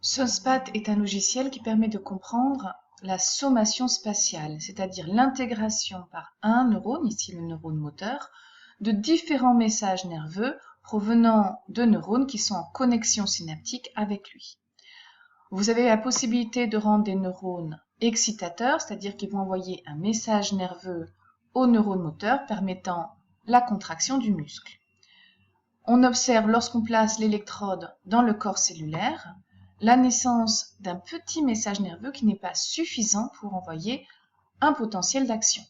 SunSpat est un logiciel qui permet de comprendre la sommation spatiale, c'est-à-dire l'intégration par un neurone, ici le neurone moteur, de différents messages nerveux provenant de neurones qui sont en connexion synaptique avec lui. Vous avez la possibilité de rendre des neurones excitateurs, c'est-à-dire qu'ils vont envoyer un message nerveux au neurone moteur permettant la contraction du muscle. On observe lorsqu'on place l'électrode dans le corps cellulaire la naissance d'un petit message nerveux qui n'est pas suffisant pour envoyer un potentiel d'action.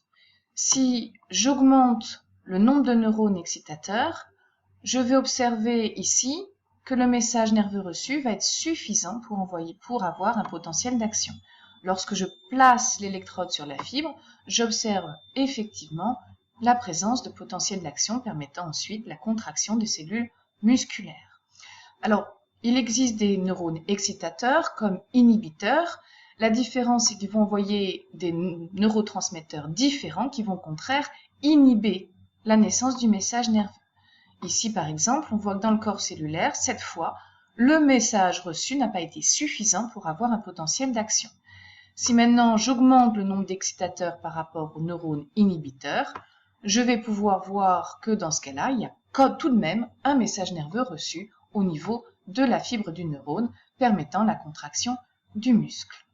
Si j'augmente le nombre de neurones excitateurs, je vais observer ici que le message nerveux reçu va être suffisant pour avoir un potentiel d'action. Lorsque je place l'électrode sur la fibre, j'observe effectivement la présence de potentiel d'action permettant ensuite la contraction des cellules musculaires. Alors, il existe des neurones excitateurs comme inhibiteurs. La différence, c'est qu'ils vont envoyer des neurotransmetteurs différents qui vont au contraire inhiber la naissance du message nerveux. Ici, par exemple, on voit que dans le corps cellulaire, cette fois, le message reçu n'a pas été suffisant pour avoir un potentiel d'action. Si maintenant j'augmente le nombre d'excitateurs par rapport aux neurones inhibiteurs, je vais pouvoir voir que dans ce cas-là, il y a tout de même un message nerveux reçu au niveau de la fibre du neurone permettant la contraction du muscle.